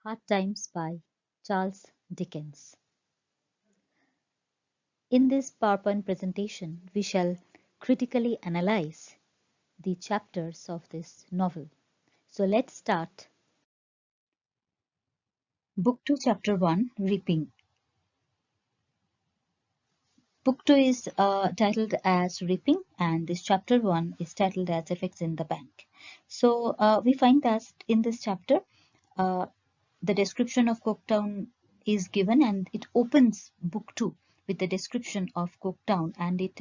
Hard Times by Charles Dickens. In this PowerPoint presentation, we shall critically analyze the chapters of this novel. So let's start. Book 2, Chapter 1, Reaping. Book 2 is titled as Reaping, and this chapter 1 is titled as Effects in the Bank. So we find that in this chapter, uh, the description of Coketown is given, and it opens book 2 with the description of Coketown, and it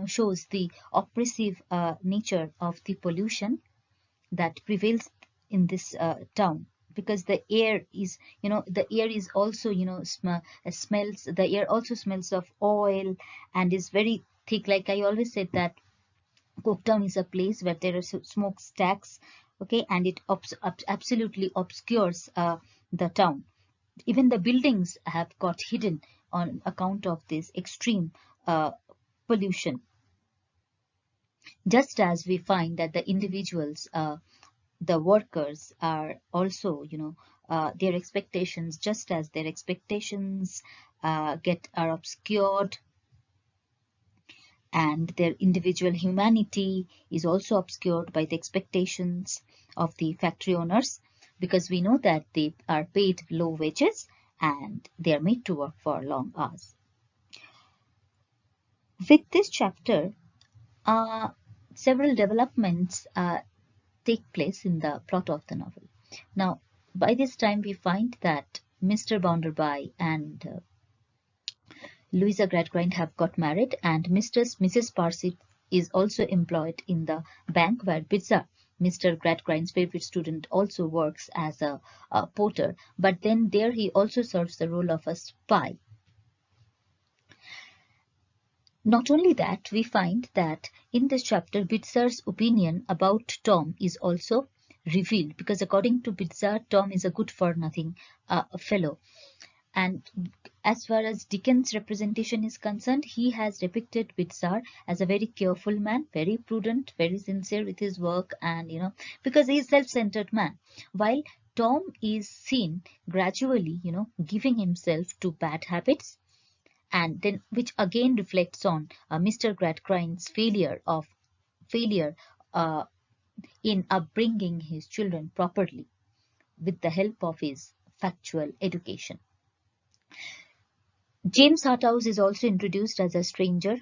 shows the oppressive nature of the pollution that prevails in this town, because the air is also smells, the air also smells of oil and is very thick. Like I always said that Coketown is a place where there are smokestacks, okay, and it absolutely obscures the town. Even the buildings have got hidden on account of this extreme pollution. Just as we find that the individuals, the workers are also, their expectations, just as their expectations are obscured, and their individual humanity is also obscured by the expectations of the factory owners, because we know that they are paid low wages and they are made to work for long hours. With this chapter, several developments take place in the plot of the novel. Now, by this time, we find that Mr. Bounderby and Louisa Gradgrind have got married, and Mrs. Parsit is also employed in the bank where Bitzer, Mr. Gradgrind's favorite student, also works as a porter. But then there he also serves the role of a spy. Not only that, we find that in this chapter, Bitzer's opinion about Tom is also revealed, because according to Bitzer, Tom is a good-for-nothing fellow. And as far as Dickens' representation is concerned, he has depicted Bitzer as a very careful man, very prudent, very sincere with his work, and because he is a self-centered man, while Tom is seen gradually, giving himself to bad habits, and then which again reflects on Mr. Gradgrind's failure uh, in upbringing his children properly with the help of his factual education. James Harthouse is also introduced as a stranger.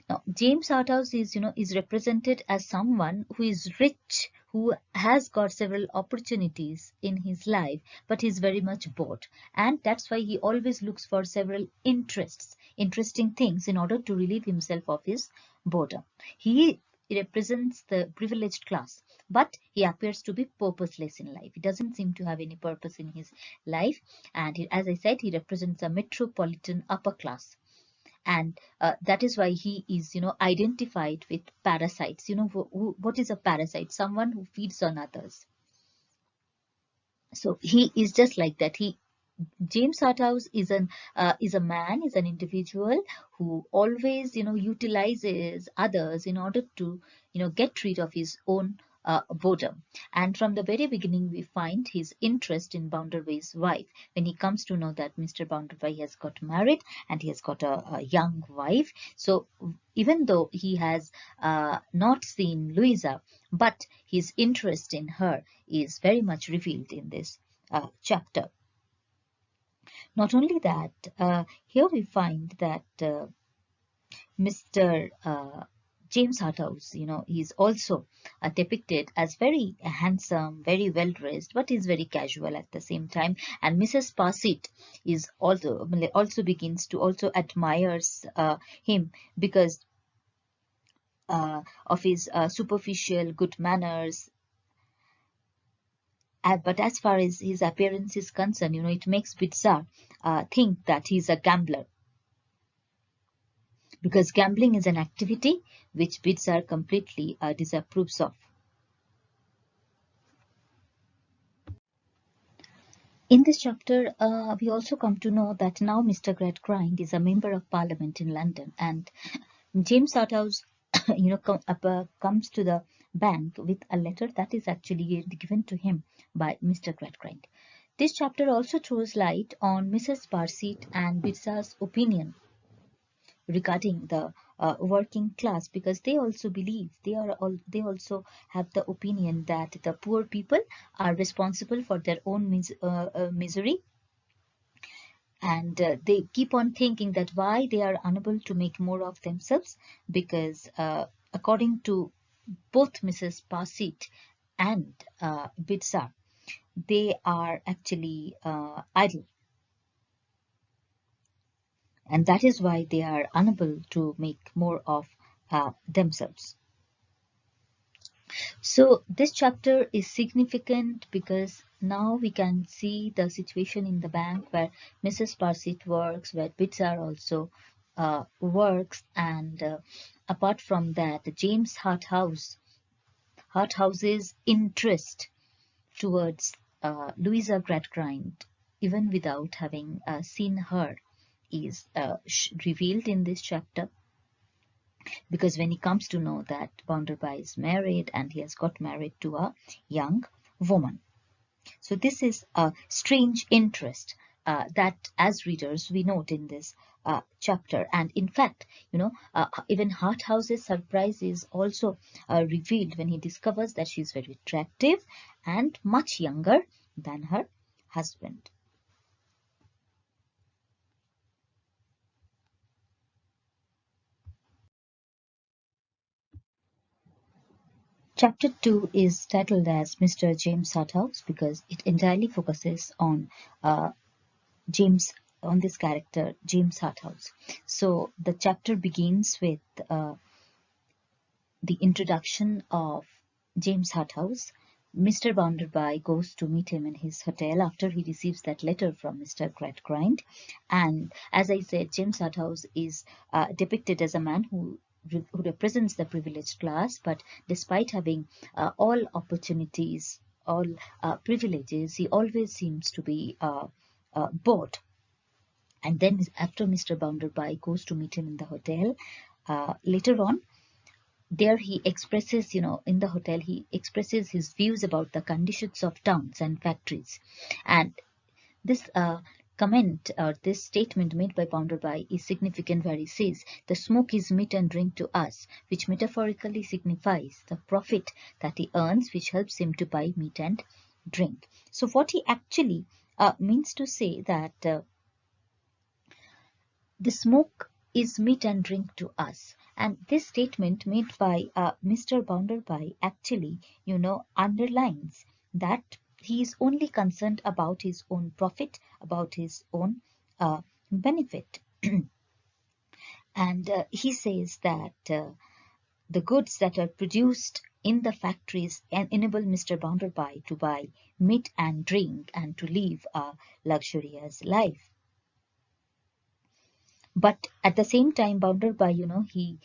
Now, James Harthouse is represented as someone who is rich, who has got several opportunities in his life, but he's very much bored. And that's why he always looks for several interesting things in order to relieve himself of his boredom. He represents the privileged class, but he appears to be purposeless in life. He doesn't seem to have any purpose in his life. And as I said, he represents a metropolitan upper class. And that is why he is identified with parasites. What is a parasite? Someone who feeds on others. So he is just like that. James Harthouse is an individual who always utilizes others in order to get rid of his own boredom. And from the very beginning, we find his interest in Bounderby's wife when he comes to know that Mr. Bounderby has got married and he has got a young wife. So even though he has not seen Louisa, but his interest in her is very much revealed in this chapter. Not only that, here we find that Mr. James Harthouse, he's also depicted as very handsome, very well dressed, but he's very casual at the same time. And Mrs. Parsit is also begins to also admires him because of his superficial good manners. But as far as his appearance is concerned, it makes Bitzer think that he's a gambler, because gambling is an activity which Bitzer completely disapproves of. In this chapter, we also come to know that now Mr. Gradgrind is a member of Parliament in London, and James Harthouse, comes to the bank with a letter that is actually given to him by Mr. Gradgrind. This chapter also throws light on Mrs. Parseet and Birsa's opinion regarding the working class, because they also believe they also have the opinion that the poor people are responsible for their own misery, and they keep on thinking that why they are unable to make more of themselves, because according to both Mrs. Parseet and Birsa, they are actually idle, and that is why they are unable to make more of themselves. So this chapter is significant because now we can see the situation in the bank where Mrs. Parseet works, where Bitzar also works, and apart from that, James Harthouse's interest towards Louisa Gradgrind, even without having seen her, is revealed in this chapter, because when he comes to know that Bounderby is married and he has got married to a young woman. So this is a strange interest that as readers we note in this chapter. And in fact, even Harthouse's surprise is also revealed when he discovers that she is very attractive and much younger than her husband. Chapter 2 is titled as Mr. James Harthouse because it entirely focuses on James, on this character, James Harthouse. So the chapter begins with the introduction of James Harthouse. Mr. Bounderby goes to meet him in his hotel after he receives that letter from Mr. Gradgrind. And as I said, James Harthouse is depicted as a man who represents the privileged class, but despite having all opportunities, all privileges, he always seems to be bored. And then after Mr. Bounderby goes to meet him in the hotel, later on, there he expresses, in the hotel, he expresses his views about the conditions of towns and factories. And this comment or this statement made by Bounderby is significant, where he says, "The smoke is meat and drink to us," which metaphorically signifies the profit that he earns, which helps him to buy meat and drink. So what he actually means to say that the smoke is meat and drink to us. And this statement made by Mr. Bounderby actually, underlines that he is only concerned about his own profit, about his own benefit. And he says that the goods that are produced in the factories enable Mr. Bounderby to buy meat and drink and to live a luxurious life. But at the same time, Bounderby,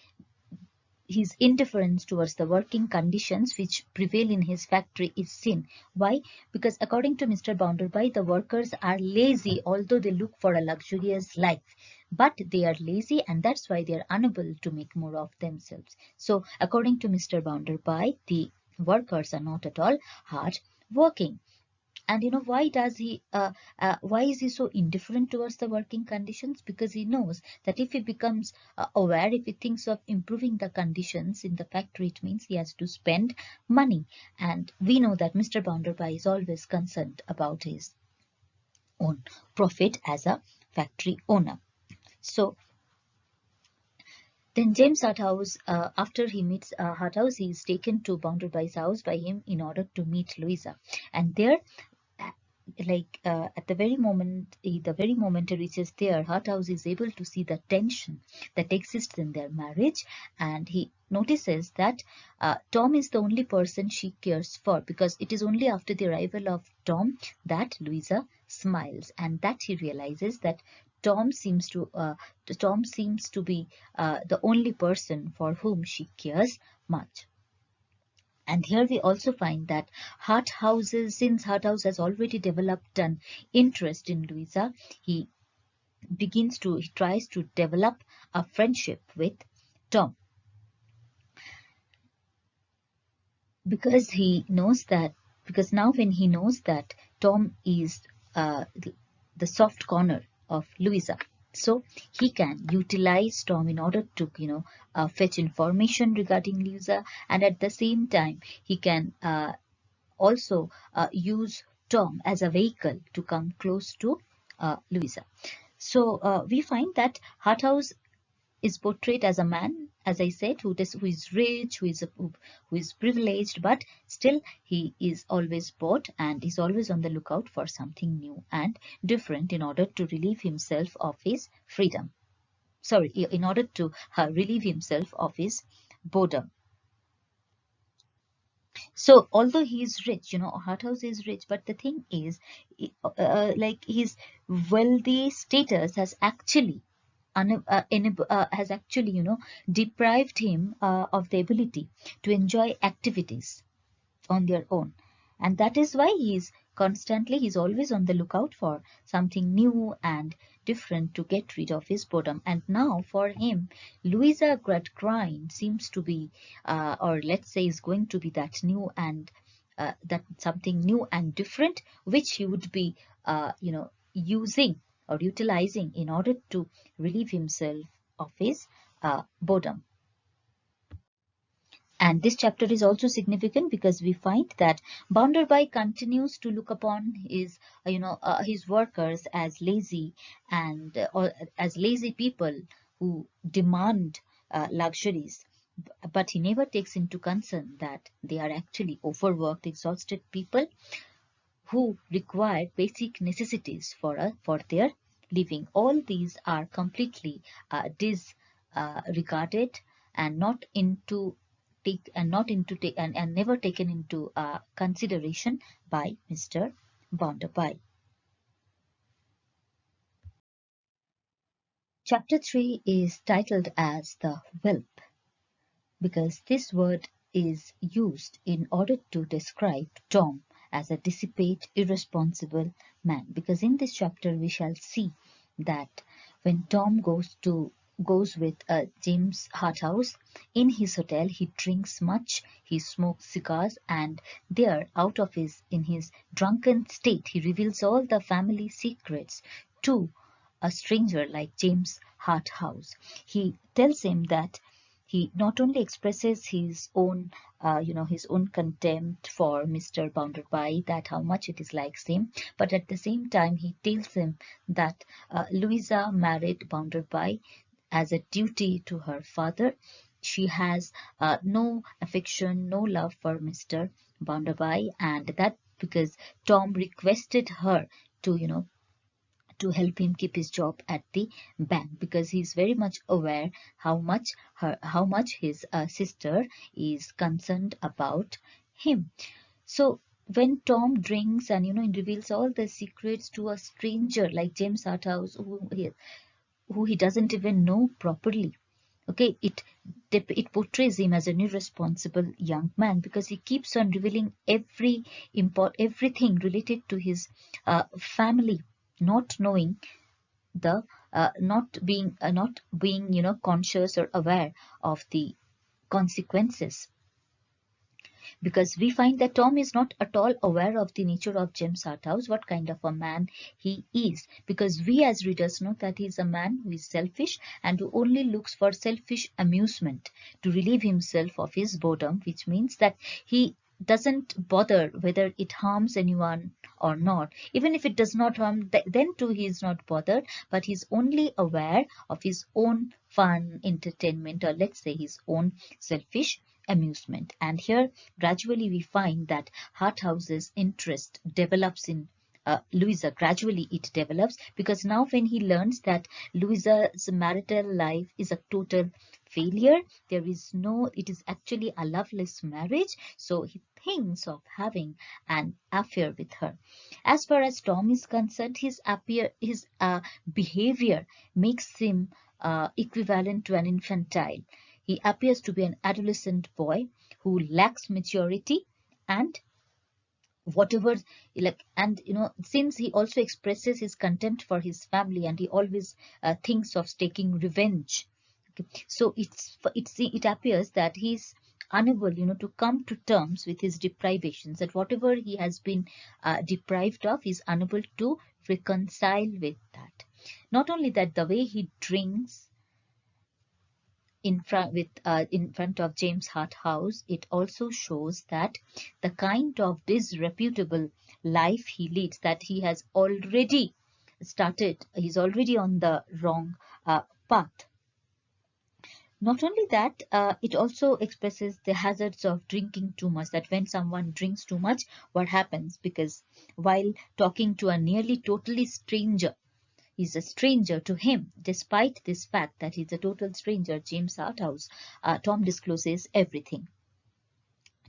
his indifference towards the working conditions which prevail in his factory is sin. Why? Because according to Mr. Bounderby, the workers are lazy, although they look for a luxurious life. But they are lazy, and that's why they are unable to make more of themselves. So according to Mr. Bounderby, the workers are not at all hard working. And why is he so indifferent towards the working conditions? Because he knows that if he becomes aware, if he thinks of improving the conditions in the factory, it means he has to spend money. And we know that Mr. Bounderby is always concerned about his own profit as a factory owner. So then James Harthouse, after he meets Harthouse, he is taken to Bounderby's house by him in order to meet Louisa. And there, at the very moment he reaches there, Harthouse is able to see the tension that exists in their marriage, and he notices that Tom is the only person she cares for, because it is only after the arrival of Tom that Louisa smiles, and that he realizes that Tom seems to be the only person for whom she cares much. And here we also find that since Harthouse has already developed an interest in Louisa, he tries to develop a friendship with Tom. Because now when he knows that Tom is the soft corner of Louisa. So he can utilize Tom in order to, fetch information regarding Louisa, and at the same time, he can also use Tom as a vehicle to come close to Louisa. So we find that Harthouse is portrayed as a man, as I said, who is rich, who is privileged, but still he is always bored and is always on the lookout for something new and different in order to relieve himself of his freedom. Sorry, in order to relieve himself of his boredom. So although he is rich, Harthouse is rich, but the thing is, like his wealthy status has actually has actually, deprived him of the ability to enjoy activities on their own. And that is why he's always on the lookout for something new and different to get rid of his boredom. And now for him, Louisa Gradgrind seems to be, or let's say is going to be that new and that something new and different, which he would be, using or utilizing in order to relieve himself of his boredom. And this chapter is also significant because we find that Bounderby continues to look upon his workers as lazy and or as lazy people who demand luxuries. But he never takes into concern that they are actually overworked, exhausted people who require basic necessities for their living. All these are completely disregarded and not into take and not into take and never taken into consideration by Mr. Bounderby. Chapter 3 is titled as the whelp because this word is used in order to describe Tom as a dissipate, irresponsible man. Because in this chapter we shall see that when Tom goes with James Harthouse in his hotel, he drinks much, he smokes cigars, and there, in his drunken state, he reveals all the family secrets to a stranger like James Harthouse. He tells him that he not only expresses his own his own contempt for Mr. Bounderby, that how much it dislikes him, but at the same time he tells him that Louisa married Bounderby as a duty to her father. She has no affection, no love for Mr. Bounderby, and that because Tom requested her to to help him keep his job at the bank, because he's very much aware how much his sister is concerned about him. So when Tom drinks and reveals all the secrets to a stranger like James Harthouse, who he doesn't even know properly, okay, it portrays him as an irresponsible young man because he keeps on revealing everything related to his family, not knowing the not being conscious or aware of the consequences. Because we find that Tom is not at all aware of the nature of James Harthouse, what kind of a man he is, because we as readers know that he is a man who is selfish and who only looks for selfish amusement to relieve himself of his boredom, which means that he doesn't bother whether it harms anyone or not. Even if it does not harm, then too he is not bothered, but he's only aware of his own fun, entertainment, or let's say his own selfish amusement. And here gradually we find that Harthouse's interest develops in Louisa. Gradually it develops because now when he learns that Louisa's marital life is a total failure, it is actually a loveless marriage, so he thinks of having an affair with her. As far as Tom is concerned, his behavior makes him equivalent to an infantile. He appears to be an adolescent boy who lacks maturity and whatever, since he also expresses his contempt for his family and he always thinks of taking revenge. Okay. So it appears that he's unable, to come to terms with his deprivations, that whatever he has been deprived of, is unable to reconcile with that. Not only that, the way he drinks in front of James Harthouse, it also shows that the kind of disreputable life he leads, that he has already started, he's already on the wrong path. Not only that, it also expresses the hazards of drinking too much, that when someone drinks too much, what happens? Because while talking to a nearly totally stranger, he's a stranger to him. Despite this fact that he's a total stranger, James Harthouse, Tom discloses everything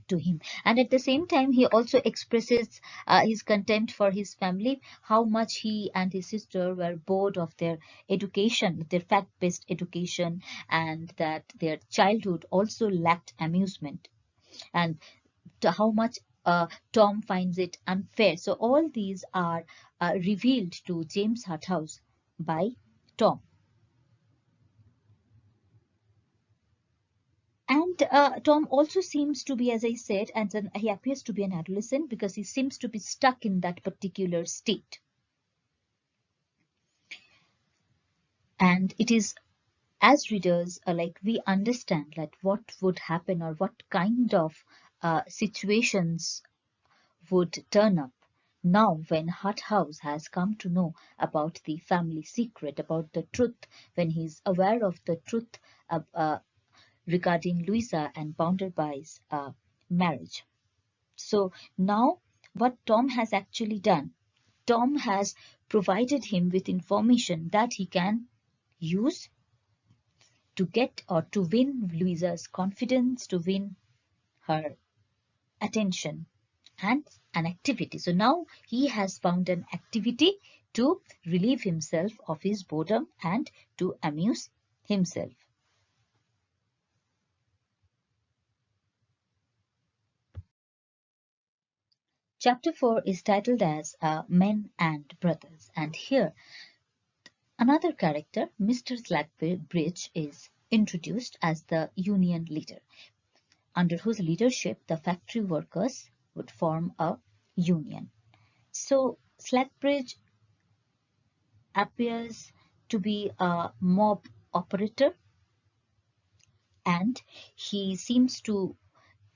to him. And at the same time, he also expresses his contempt for his family, how much he and his sister were bored of their education, their fact-based education, and that their childhood also lacked amusement, and to how much Tom finds it unfair. So all these are revealed to James Harthouse by Tom. And Tom also seems to be, as I said, and then he appears to be an adolescent because he seems to be stuck in that particular state. And it is, as readers, like we understand that what would happen or what kind of situations would turn up now when Harthouse has come to know about the family secret, about the truth, when he's aware of the truth regarding Louisa and Bounderby's marriage. So now what Tom has actually done, Tom has provided him with information that he can use to get or to win Louisa's confidence, to win her attention, and an activity. So now he has found an activity to relieve himself of his boredom and to amuse himself. Chapter 4 is titled as Men and Brothers, and here another character, Mr. Slackbridge, is introduced as the union leader, under whose leadership the factory workers would form a union. So Slackbridge appears to be a mob operator, and he seems to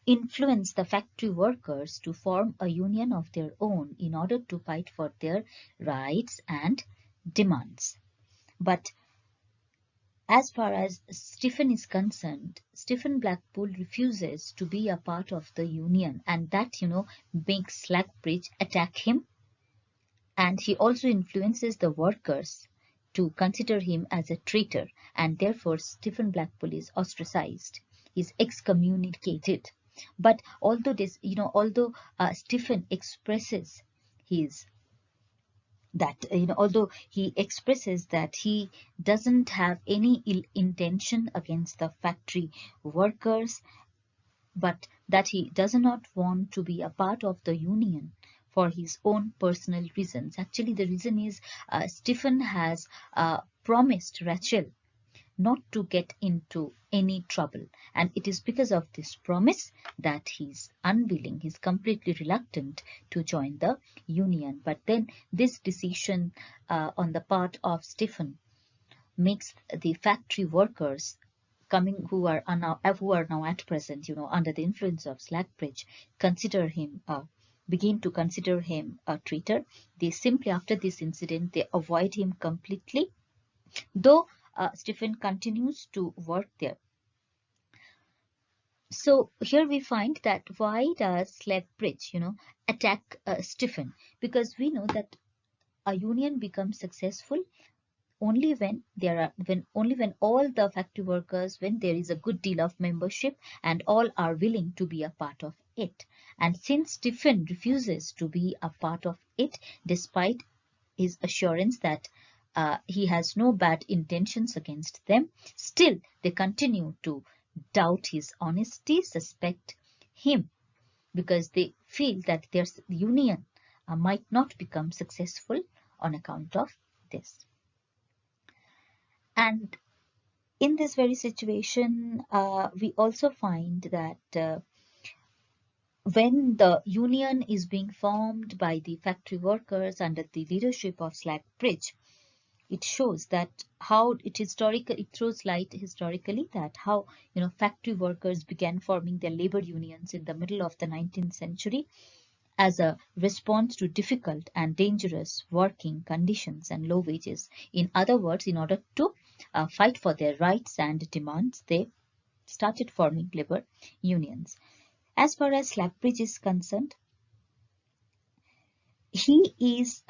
influence the factory workers to form a union of their own in order to fight for their rights and demands. But as far as Stephen is concerned, Stephen Blackpool refuses to be a part of the union, and that, makes Slackbridge attack him. And he also influences the workers to consider him as a traitor, and therefore Stephen Blackpool is ostracized. He's excommunicated. But although this, although Stephen expresses his that, although he expresses that he doesn't have any ill intention against the factory workers, but that he does not want to be a part of the union for his own personal reasons. Actually, the reason is Stephen has promised Rachel not to get into any trouble, and it is because of this promise that he's unwilling, he's completely reluctant to join the union. But then this decision on the part of Stephen makes the factory workers who are now at present, under the influence of Slackbridge, begin to consider him a traitor. They simply, after this incident, they avoid him completely, though Stephen continues to work there. So here we find that why does Slackbridge, attack Stephen? Because we know that a union becomes successful only when when all the factory workers, when there is a good deal of membership and all are willing to be a part of it. And since Stephen refuses to be a part of it, despite his assurance that he has no bad intentions against them, still they continue to doubt his honesty, suspect him, because they feel that their union might not become successful on account of this. And in this very situation, we also find that when the union is being formed by the factory workers under the leadership of Slackbridge, it shows that how it throws light historically that how factory workers began forming their labor unions in the middle of the 19th century as a response to difficult and dangerous working conditions and low wages. In other words, in order to fight for their rights and demands, they started forming labor unions. As far as Slackbridge is concerned, he is,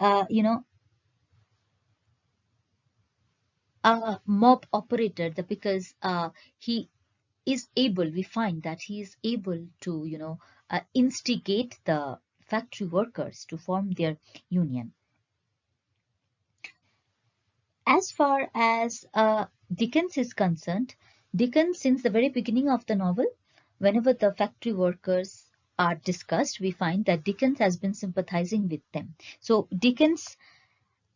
a mob operator because he is able, we find that he is able to, instigate the factory workers to form their union. As far as Dickens is concerned, Dickens, since the very beginning of the novel, whenever the factory workers are discussed, we find that Dickens has been sympathizing with them. So Dickens'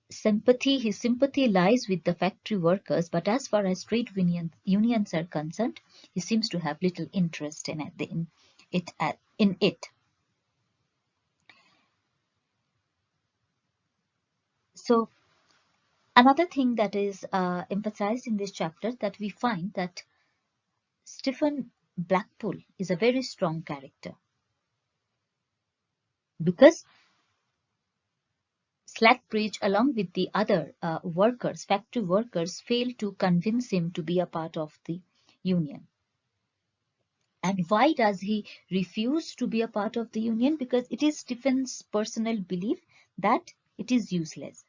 his sympathy lies with the factory workers, but as far as trade unions are concerned, he seems to have little interest in it. So another thing that is emphasized in this chapter, that we find that Stephen Blackpool is a very strong character because Slackbridge, along with the other factory workers, failed to convince him to be a part of the union. And why does he refuse to be a part of the union? Because it is Stephen's personal belief that it is useless.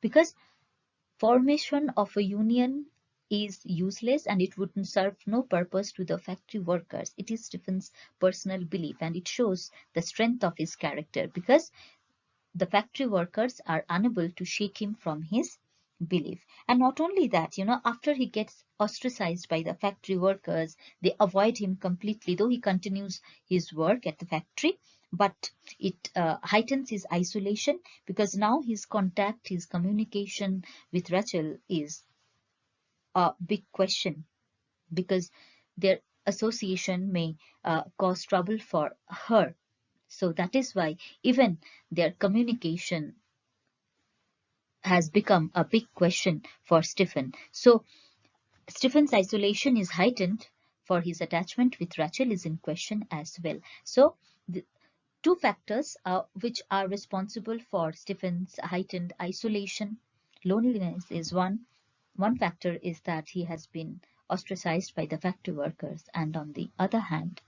Because formation of a union is useless and it wouldn't serve no purpose to the factory workers. It is Stephen's personal belief, and it shows the strength of his character because the factory workers are unable to shake him from his belief. And not only that, after he gets ostracized by the factory workers, they avoid him completely, though he continues his work at the factory, but it heightens his isolation because now his communication with Rachel is a big question because their association may cause trouble for her. So that is why even their communication has become a big question for Stephen. So Stephen's isolation is heightened, for his attachment with Rachel is in question as well. So the two factors which are responsible for Stephen's heightened isolation, loneliness is one factor is that he has been ostracized by the factory workers, and on the other hand,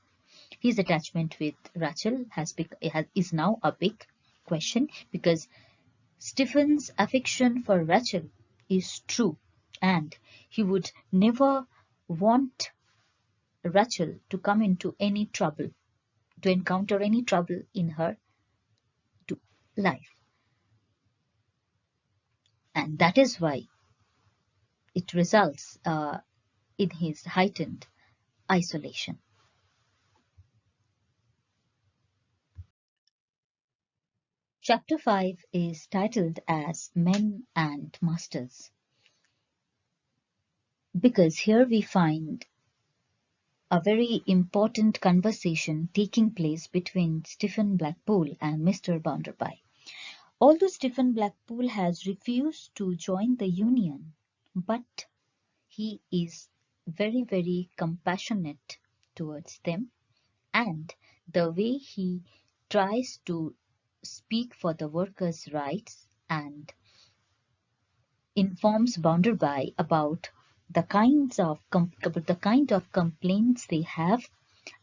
his attachment with Rachel is now a big question because Stephen's affection for Rachel is true, and he would never want Rachel to come into any trouble, to encounter any trouble in her life. And that is why it results in his heightened isolation. Chapter 5 is titled as Men and Masters because here we find a very important conversation taking place between Stephen Blackpool and Mr. Bounderby. Although Stephen Blackpool has refused to join the union, but he is very, very compassionate towards them, and the way he tries to speak for the workers' rights and informs Bounderby about the kind of complaints they have,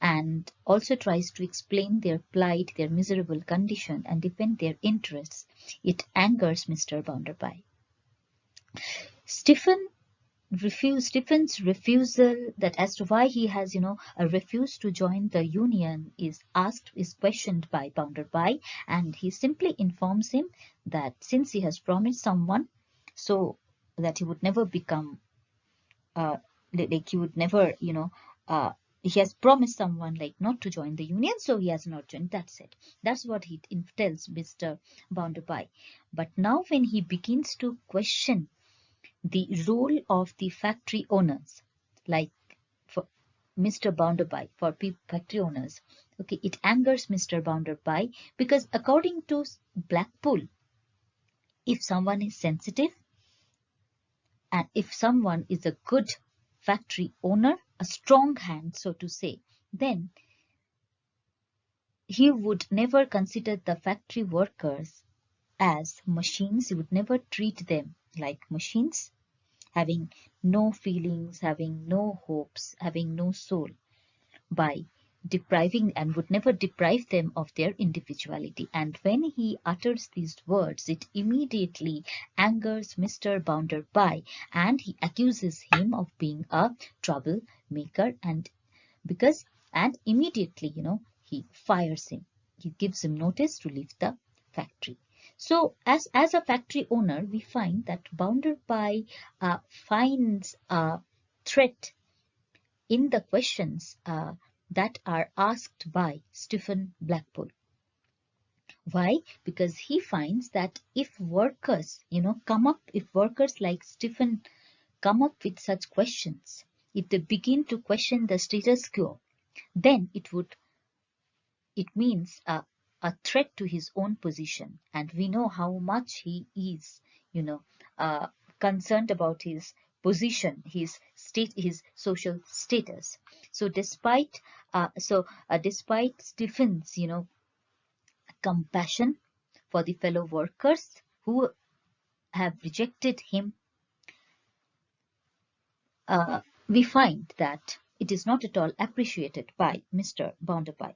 and also tries to explain their plight, their miserable condition, and defend their interests. It angers Mr. Bounderby. Stephen's refusal, that as to why he has, refused to join the union, is questioned by Bounderby, and he simply informs him that since he has promised someone, so that he would never become, he would never, he has promised someone like not to join the union, so he has not joined. That's it. That's what he tells Mr. Bounderby. But now when he begins to question the role of the factory owners, like for Mr. Bounderby, for factory owners. Okay, it angers Mr. Bounderby because according to Blackpool, if someone is sensitive and if someone is a good factory owner, a strong hand, so to say, then he would never consider the factory workers as machines. He would never treat them like machines, having no feelings, having no hopes, having no soul, by depriving, and would never deprive them of their individuality. And when he utters these words, it immediately angers Mr. Bounderby, and he accuses him of being a troublemaker, and because and immediately, he fires him. He gives him notice to leave the factory. So as a factory owner, we find that Bounderby finds a threat in the questions that are asked by Stephen Blackpool. Why? Because he finds that if workers, if workers like Stephen come up with such questions, if they begin to question the status quo, then it means a threat to his own position. And we know how much he is, uh, concerned about his position, his state, his social status. So despite Stephen's, compassion for the fellow workers who have rejected him, we find that it is not at all appreciated by Mr. Bounderby.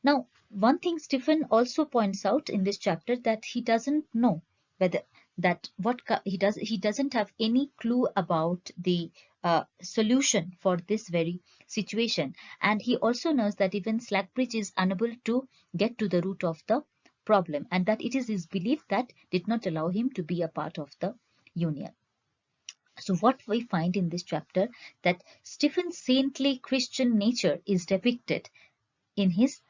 Now, one thing Stephen also points out in this chapter, that he doesn't know whether that what he doesn't have any clue about the solution for this very situation, and he also knows that even Slackbridge is unable to get to the root of the problem, and that it is his belief that did not allow him to be a part of the union. So what we find in this chapter, that Stephen's saintly Christian nature is depicted in his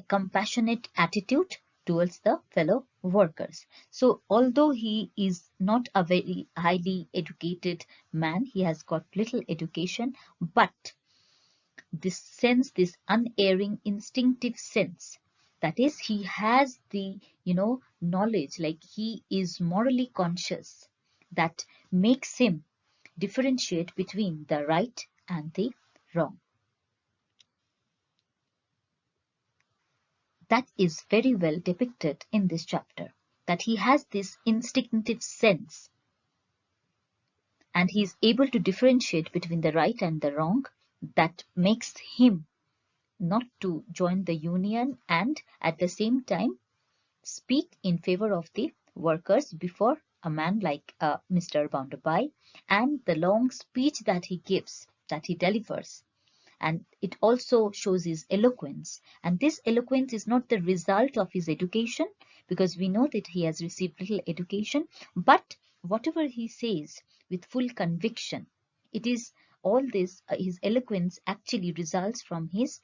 compassionate attitude towards the fellow workers. So although he is not a very highly educated man, he has got little education, but this sense, this unerring instinctive sense, that is, he has the knowledge, like he is morally conscious, that makes him differentiate between the right and the wrong. That is very well depicted in this chapter, that he has this instinctive sense and he is able to differentiate between the right and the wrong, that makes him not to join the union and at the same time speak in favor of the workers before a man like Mr. Bounderby, and the long speech that he gives, that he delivers, and it also shows his eloquence. And this eloquence is not the result of his education, because we know that he has received little education, but whatever he says with full conviction, it is all this, his eloquence actually results from his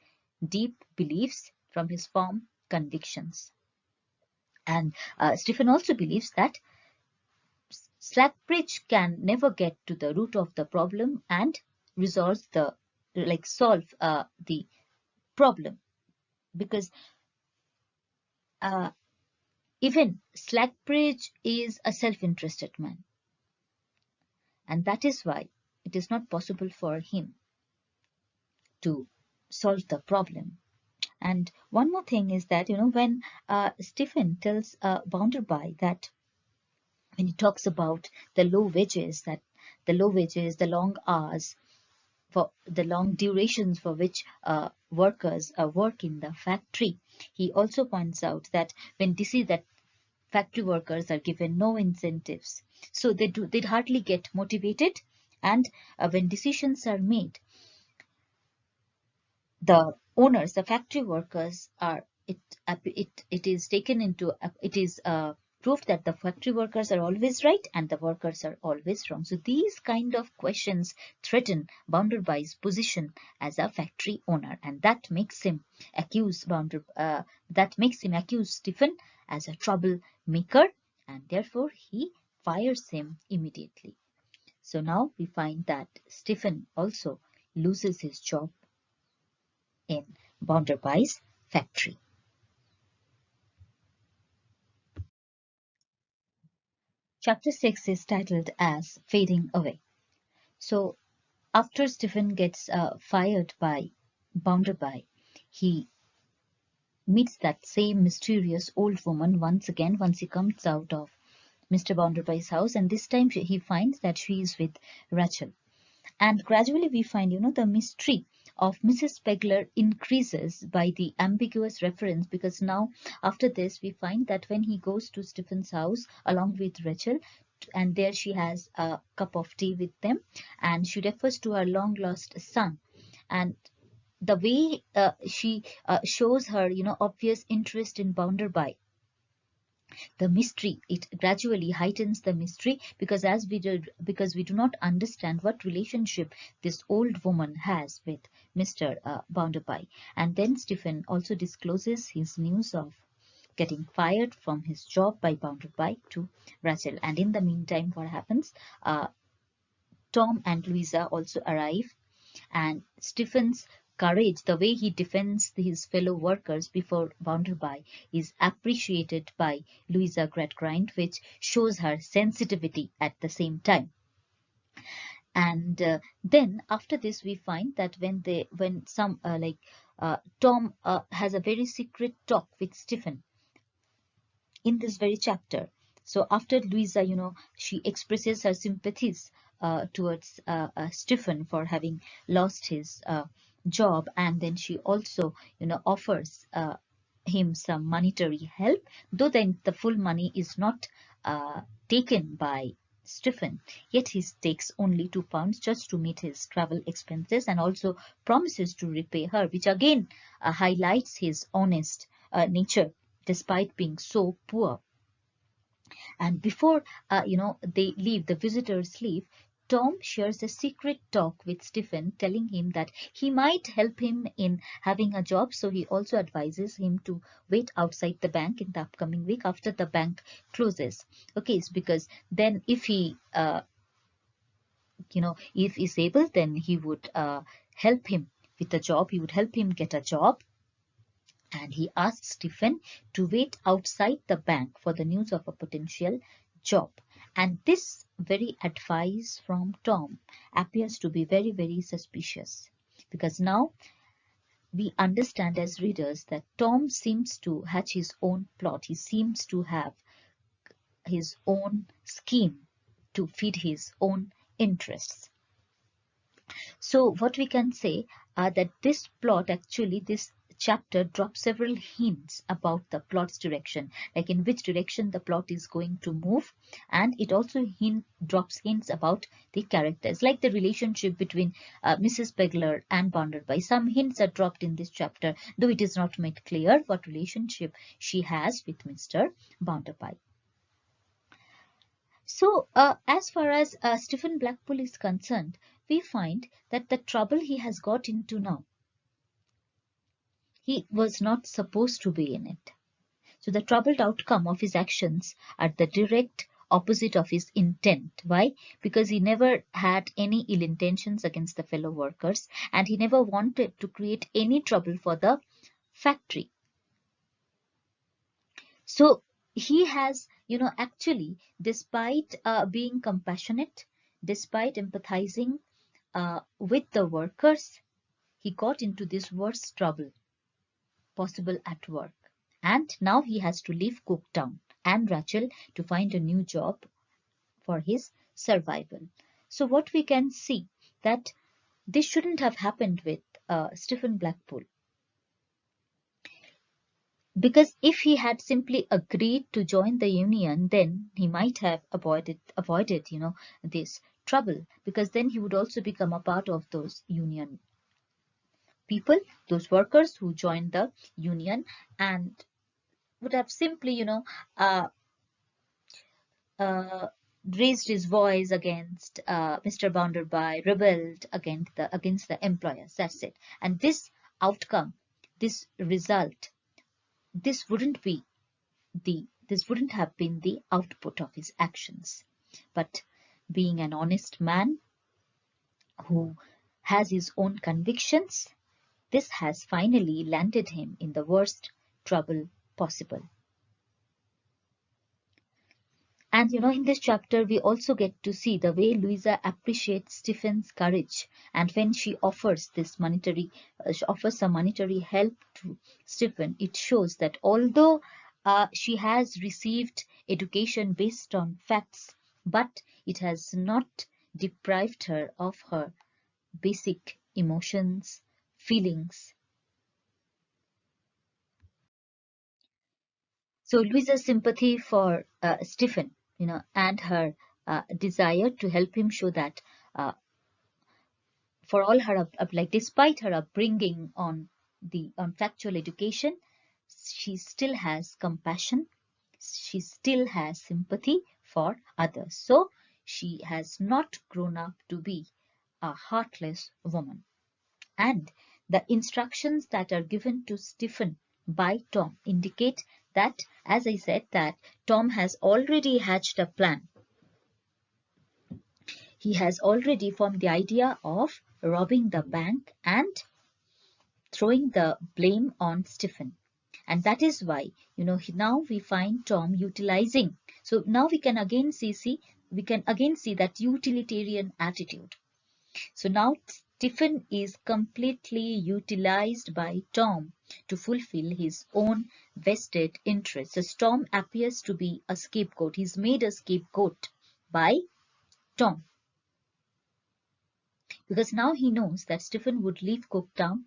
deep beliefs, from his firm convictions. And Stephen also believes that Slackbridge can never get to the root of the problem and resolve the problem, because even Slackbridge is a self-interested man, and that is why it is not possible for him to solve the problem. And one more thing is that, when Stephen tells Bounderby that, when he talks about the low wages, the long hours, for the long durations for which workers work in the factory, he also points out that when they see that factory workers are given no incentives, so they'd hardly get motivated, and when decisions are made, the owners, the factory workers are it is taken into it is proved that the factory workers are always right and the workers are always wrong. So these kind of questions threaten Bounderby's position as a factory owner, and that makes him accuse Stephen as a troublemaker, and therefore he fires him immediately. So now we find that Stephen also loses his job in Bounderby's factory. Chapter 6 is titled as Fading Away. So after Stephen gets fired by Bounderby, he meets that same mysterious old woman once again once he comes out of Mr. Bounderby's house, and this time he finds that she is with Rachel. And gradually we find, the mystery of Mrs. Pegler increases by the ambiguous reference, because now after this we find that when he goes to Stephen's house along with Rachel, and there she has a cup of tea with them, and she refers to her long lost son, and the way she shows her obvious interest in Bounderby, the mystery, it gradually heightens the mystery, because because we do not understand what relationship this old woman has with Mr. Bounderby. And then Stephen also discloses his news of getting fired from his job by Bounderby to Rachel. And in the meantime, what happens? Tom and Louisa also arrive, and Stephen's courage, the way he defends his fellow workers before Bounderby, is appreciated by Louisa Gradgrind, which shows her sensitivity at the same time. And then after this, we find that when Tom has a very secret talk with Stephen in this very chapter. So after Louisa, she expresses her sympathies towards Stephen for having lost his job, and then she also, offers him some monetary help, though then the full money is not taken by Stephen, yet he takes only £2 just to meet his travel expenses, and also promises to repay her, which again highlights his honest nature despite being so poor. And before they leave, the visitors leave, Tom shares a secret talk with Stephen, telling him that he might help him in having a job. So he also advises him to wait outside the bank in the upcoming week after the bank closes. Okay, it's because then if he if he's able, then he would help him with a job. He would help him get a job. And he asked Stephen to wait outside the bank for the news of a potential job. And this very advice from Tom appears to be very, very suspicious, because now we understand as readers that Tom seems to hatch his own plot. He seems to have his own scheme to feed his own interests. So what we can say that this plot, actually this chapter drops several hints about the plot's direction, like in which direction the plot is going to move, and it also drops hints about the characters, like the relationship between Mrs. Pegler and Bounderby. Some hints are dropped in this chapter, though it is not made clear what relationship she has with Mr. Bounderby. So as far as Stephen Blackpool is concerned, we find that the trouble he has got into now, he was not supposed to be in it. So the troubled outcome of his actions are the direct opposite of his intent. Why? Because he never had any ill intentions against the fellow workers, and he never wanted to create any trouble for the factory. So he has, actually, despite being compassionate, despite empathizing with the workers, he got into this worst trouble possible at work. And now he has to leave Cooktown and Rachel to find a new job for his survival. So what we can see, that this shouldn't have happened with Stephen Blackpool. Because if he had simply agreed to join the union, then he might have avoided this trouble, because then he would also become a part of those union people, those workers who joined the union, and would have simply, raised his voice against Mr. Bounderby, rebelled against the employers. That's it. And this outcome, this result, this wouldn't have been the output of his actions. But being an honest man who has his own convictions, this has finally landed him in the worst trouble possible. And in this chapter, we also get to see the way Louisa appreciates Stephen's courage, and when she offers she offers some monetary help to Stephen, it shows that although she has received education based on facts, but it has not deprived her of her basic emotions, feelings. So Louisa's sympathy for Stephen, and her desire to help him show that for all her like despite her upbringing on factual education, she still has compassion. She still has sympathy for others. So she has not grown up to be a heartless woman. And the instructions that are given to Stephen by Tom indicate that, as I said, that Tom has already hatched a plan. He has already formed the idea of robbing the bank and throwing the blame on Stephen. And that is why, now we find Tom utilizing. So now we can again see that utilitarian attitude. So now Stephen is completely utilized by Tom to fulfill his own vested interests. So Tom appears to be a scapegoat. He's made a scapegoat by Tom, because now he knows that Stephen would leave Cooktown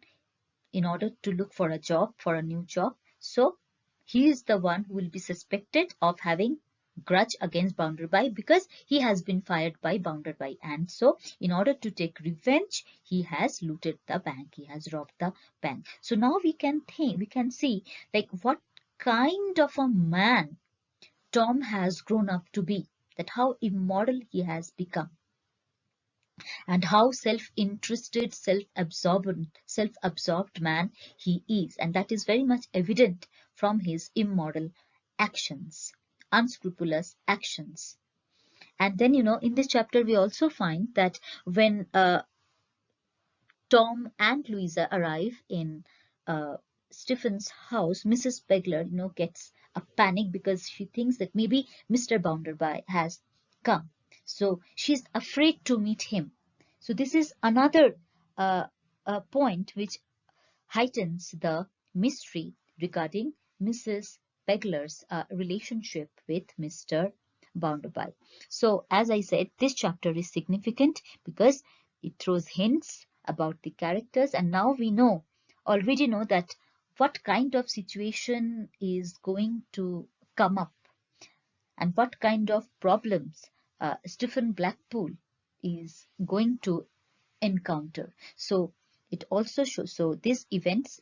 in order to look for a new job. So he is the one who will be suspected of having grudge against Bounderby because he has been fired by Bounderby, and so in order to take revenge, he has looted the bank, he has robbed the bank. So now we can see like what kind of a man Tom has grown up to be, that how immoral he has become, and how self-interested, self-absorbed man he is. And that is very much evident from his immoral actions, unscrupulous actions. And then, in this chapter, we also find that when Tom and Louisa arrive in Stephen's house, Mrs. Pegler, gets a panic because she thinks that maybe Mr. Bounderby has come. So she's afraid to meet him. So this is another point which heightens the mystery regarding Mrs. Pegler's relationship with Mr. Bounderby. So as I said, this chapter is significant because it throws hints about the characters, and now we already know that what kind of situation is going to come up and what kind of problems Stephen Blackpool is going to encounter. So it also shows, so these hints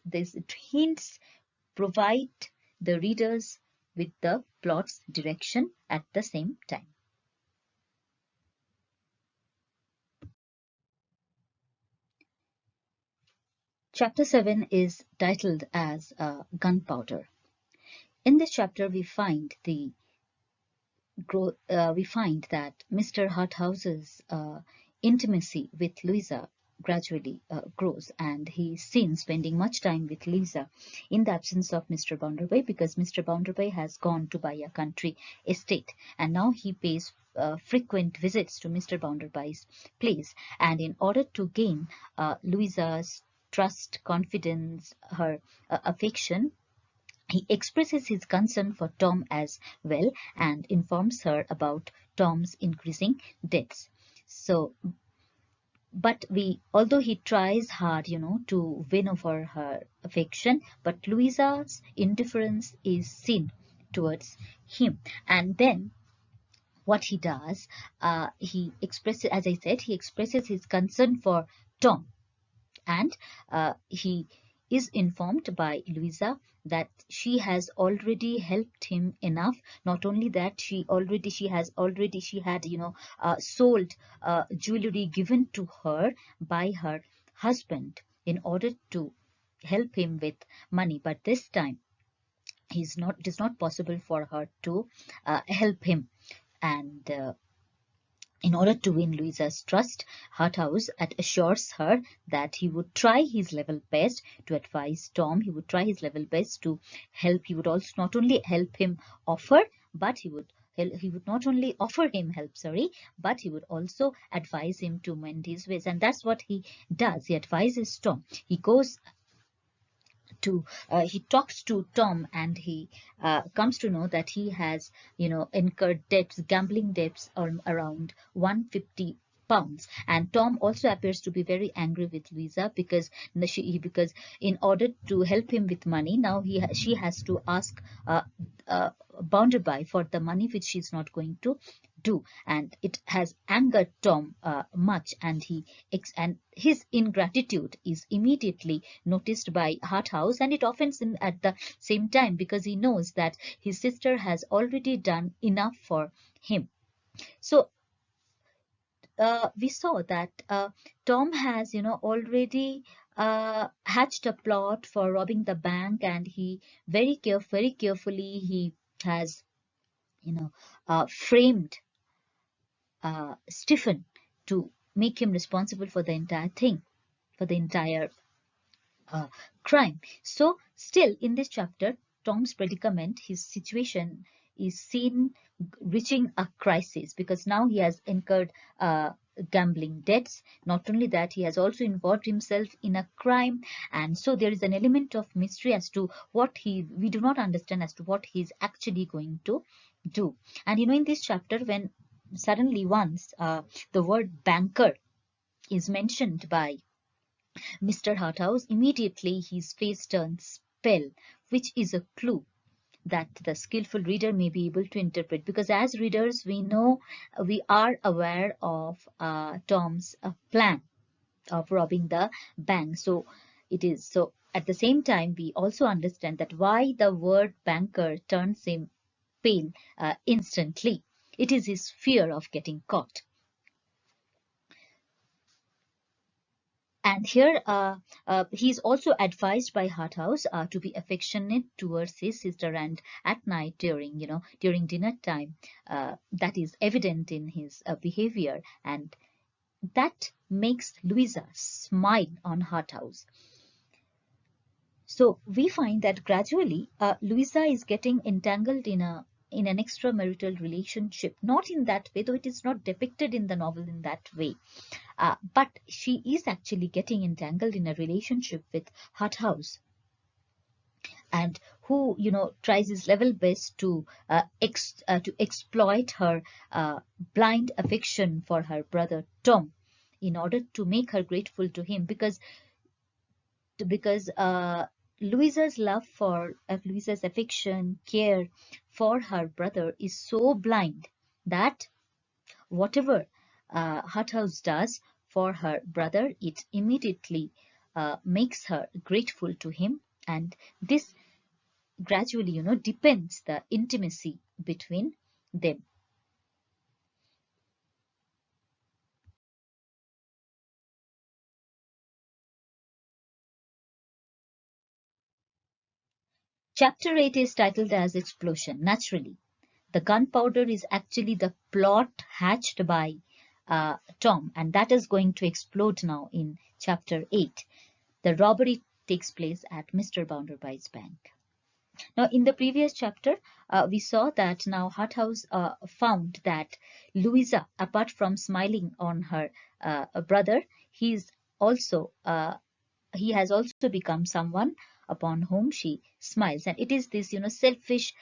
provide the readers with the plot's direction at the same time. Chapter 7 is titled as Gunpowder. In this chapter, we find that Mr. Harthouse's intimacy with Louisa gradually grows, and he is seen spending much time with Louisa in the absence of Mr. Bounderby, because Mr. Bounderby has gone to buy a country estate, and now he pays frequent visits to Mr. Bounderby's place. And in order to gain Louisa's trust, confidence, her affection, he expresses his concern for Tom as well and informs her about Tom's increasing debts. So, but although he tries hard, to win over her affection, but Louisa's indifference is seen towards him. And then what he does, he expresses, as I said, he expresses his concern for Tom, and he is informed by Louisa that she has already helped him enough. Not only that, she had sold jewelry given to her by her husband in order to help him with money, but this time it is not possible for her to help him. And In order to win Louisa's trust, Harthouse assures her that he would try his level best to advise Tom. He would try his level best to help. He would also not only help him offer, but he would not only offer him help, sorry, but he would also advise him to mend his ways. And that's what he does. He advises Tom. He goes to he talks to Tom, and he comes to know that he has, incurred debts, gambling debts around 150 pounds. And Tom also appears to be very angry with Louisa because because in order to help him with money, now she has to ask Bounderby for the money which she's not going to do, and it has angered Tom much, and and his ingratitude is immediately noticed by Harthouse, and it offends him at the same time because he knows that his sister has already done enough for him. So we saw that Tom has, already hatched a plot for robbing the bank, and he very carefully he has, framed Stephen to make him responsible for the entire thing, for the entire crime. So still in this chapter, Tom's predicament, his situation is seen reaching a crisis because now he has incurred gambling debts. Not only that, he has also involved himself in a crime, and so there is an element of mystery as to what we do not understand as to what he's actually going to do. And in this chapter, when suddenly once the word banker is mentioned by Mr. Harthouse, immediately his face turns pale, which is a clue that the skillful reader may be able to interpret, because as readers we know, we are aware of Tom's plan of robbing the bank. So at the same time we also understand that why the word banker turns him pale instantly. It is his fear of getting caught. And here he's also advised by Harthouse to be affectionate towards his sister, and at night during dinner time, that is evident in his behavior, and that makes Louisa smile on Harthouse. So we find that gradually Louisa is getting entangled in an extramarital relationship, not in that way, though it is not depicted in the novel in that way. But she is actually getting entangled in a relationship with Harthouse, and who tries his level best to exploit her blind affection for her brother Tom in order to make her grateful to him, because Louisa's Louisa's affection, care for her brother is so blind that whatever Harthouse does for her brother, it immediately makes her grateful to him, and this gradually, deepens the intimacy between them. Chapter 8 is titled as Explosion. Naturally, the gunpowder is actually the plot hatched by Tom, and that is going to explode now in chapter 8. The robbery takes place at Mr. Bounderby's bank. Now, in the previous chapter, we saw that now Harthouse found that Louisa, apart from smiling on her brother, also he has also become someone upon whom she smiles, and it is this selfish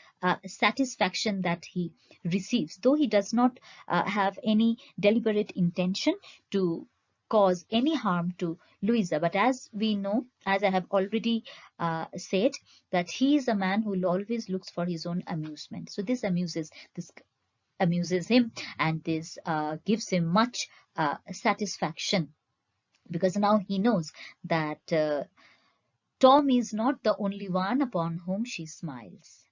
satisfaction that he receives, though he does not have any deliberate intention to cause any harm to Louisa. But as we know, as I have already said, that he is a man who always looks for his own amusement. So this amuses him, and this gives him much satisfaction, because now he knows that Tom is not the only one upon whom she smiles.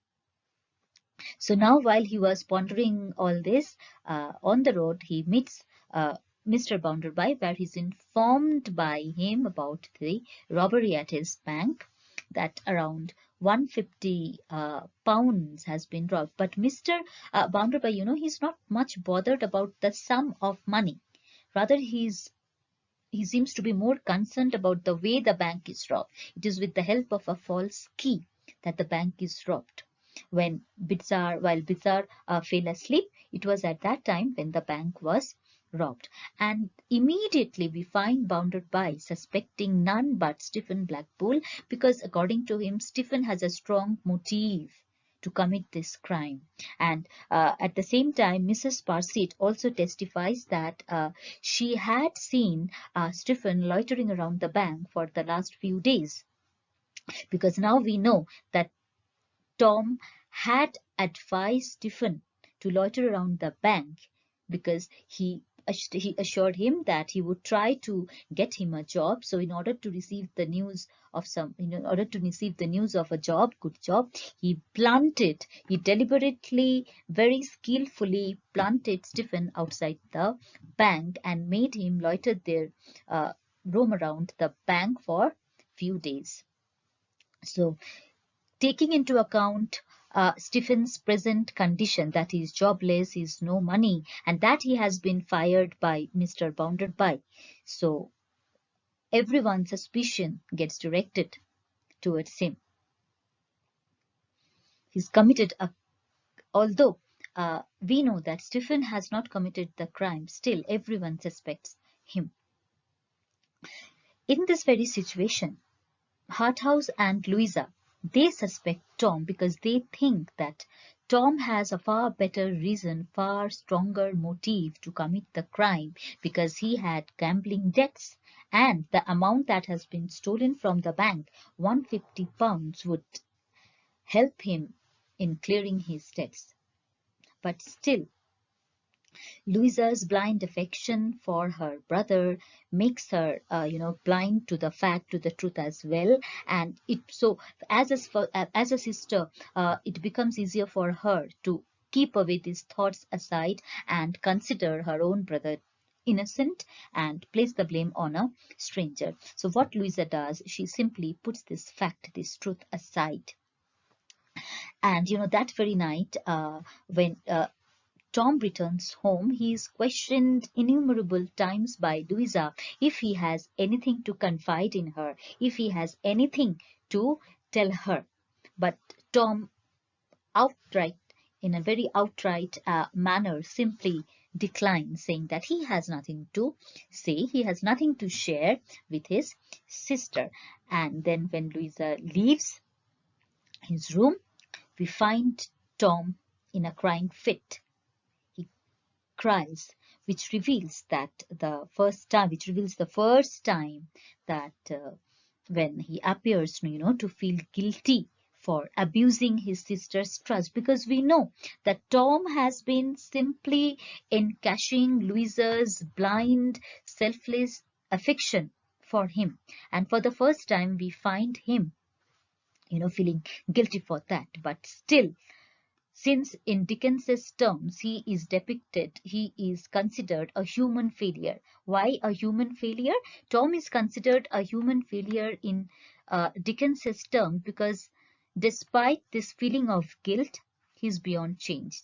So now, while he was pondering all this on the road, he meets Mr. Bounderby, where he's informed by him about the robbery at his bank, that around 150 pounds has been robbed. But Mr. Bounderby, he's not much bothered about the sum of money. Rather, he seems to be more concerned about the way the bank is robbed. It is with the help of a false key that the bank is robbed. While Bizarre fell asleep, it was at that time when the bank was robbed. And immediately we find Bounderby suspecting none but Stephen Blackpool, because according to him, Stephen has a strong motive to commit this crime. And at the same time, Mrs. Parsit also testifies that she had seen Stephen loitering around the bank for the last few days, because now we know that Tom had advised Stephen to loiter around the bank, because he assured him that he would try to get him a job. So in order to receive the news of a job, good job, he deliberately, very skillfully planted Stephen outside the bank and made him loiter there, roam around the bank for few days. So taking into account Stephen's present condition, that he is jobless, he has no money, and that he has been fired by Mr. Bounderby, so everyone's suspicion gets directed towards him. He's committed although we know that Stephen has not committed the crime, still everyone suspects him. In this very situation, Harthouse and Louisa, they suspect Tom because they think that Tom has a far better reason, far stronger motive to commit the crime, because he had gambling debts, and the amount that has been stolen from the bank, 150 pounds, would help him in clearing his debts. But still, Louisa's blind affection for her brother makes her, blind to the fact, to the truth as well. And as a sister, it becomes easier for her to keep away these thoughts aside and consider her own brother innocent and place the blame on a stranger. So what Louisa does, she simply puts this fact, this truth aside. And that very night, when Tom returns home, he is questioned innumerable times by Louisa if he has anything to confide in her, if he has anything to tell her. But Tom in a very outright manner, simply declines, saying that he has nothing to say, he has nothing to share with his sister. And then when Louisa leaves his room, we find Tom in a crying fit. Cries, which reveals the first time that when he appears, to feel guilty for abusing his sister's trust, because we know that Tom has been simply encashing Louisa's blind, selfless affection for him, and for the first time we find him, feeling guilty for that. But still, since in Dickens's terms he is considered a human failure. Why a human failure? Tom is considered a human failure in Dickens's terms because despite this feeling of guilt, he's beyond change.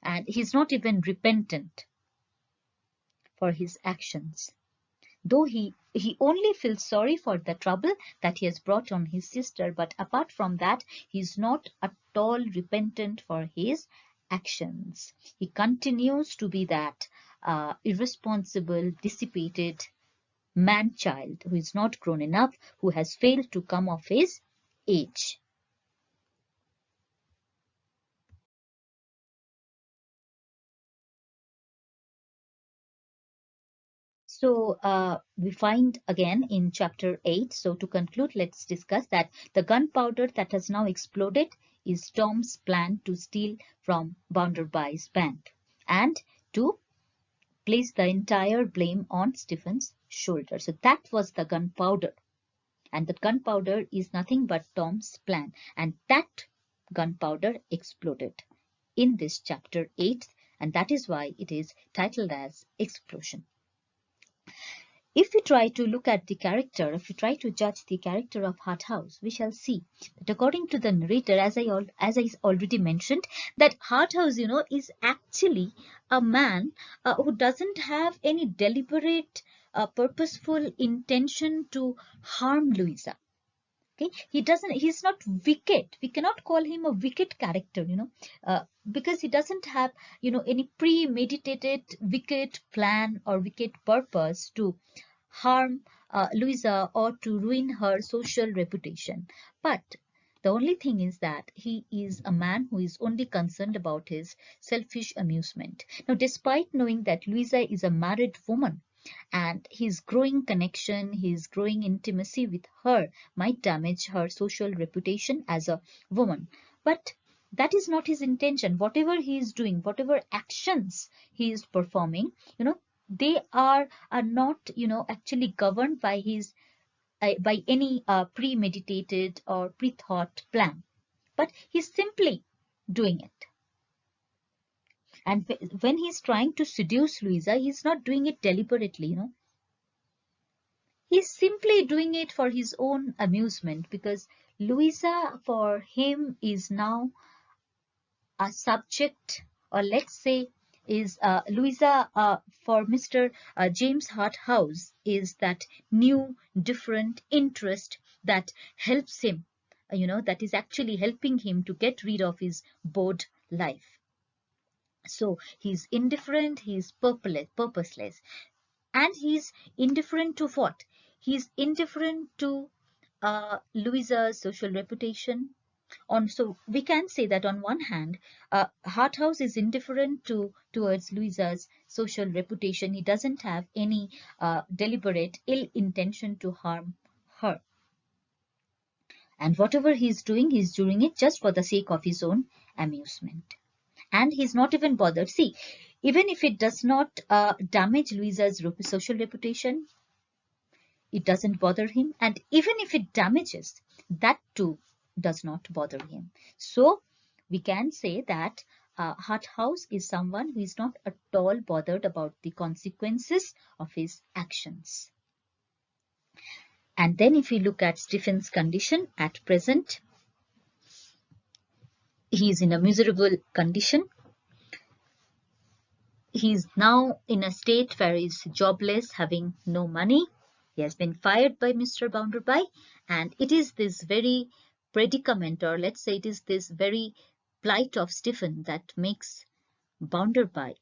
And he's not even repentant for his actions. Though he only feels sorry for the trouble that he has brought on his sister, but apart from that, he is not at all repentant for his actions. He continues to be that irresponsible, dissipated man-child who is not grown enough, who has failed to come of his age. So we find again in chapter 8, so to conclude, let's discuss that the gunpowder that has now exploded is Tom's plan to steal from Bounderby's bank and to place the entire blame on Stephen's shoulder. So that was the gunpowder, and that gunpowder is nothing but Tom's plan, and that gunpowder exploded in this chapter 8, and that is why it is titled as Explosion. if we try to look at the character, if we try to judge the character of Harthouse, we shall see that according to the narrator, as I already mentioned, that Harthouse, is actually a man who doesn't have any deliberate, purposeful intention to harm Louisa. Okay, he's not wicked. We cannot call him a wicked character, because he doesn't have, any premeditated wicked plan or wicked purpose to harm Louisa or to ruin her social reputation. But the only thing is that he is a man who is only concerned about his selfish amusement. Now, despite knowing that Louisa is a married woman, and his growing connection, his growing intimacy with her might damage her social reputation as a woman. But that is not his intention. Whatever he is doing, whatever actions he is performing, they are not, actually governed by his by any premeditated or pre-thought plan. But he's simply doing it. And when he's trying to seduce Louisa, he's not doing it deliberately, He's simply doing it for his own amusement, because Louisa for him is now a subject, or let's say is Louisa for Mr. James Harthouse is that new different interest that helps him, that is actually helping him to get rid of his bored life. So he's indifferent, he's purposeless. And he's indifferent to what? He's indifferent to Louisa's social reputation. So we can say that on one hand, Harthouse is indifferent towards Louisa's social reputation. He doesn't have any deliberate ill intention to harm her. And whatever he's doing it just for the sake of his own amusement. And he's not even bothered. See, even if it does not damage Louisa's social reputation, it doesn't bother him. And even if it damages, that too does not bother him. So we can say that Harthouse is someone who is not at all bothered about the consequences of his actions. And then if we look at Stephen's condition at present, he is in a miserable condition. He is now in a state where he is jobless, having no money. He has been fired by Mr. Bounderby, and it is this very predicament, or let's say it is this very plight of Stephen that makes Bounderby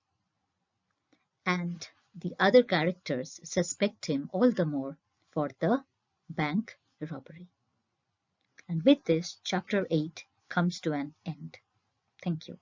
and the other characters suspect him all the more for the bank robbery. And with this, chapter 8 comes to an end. Thank you.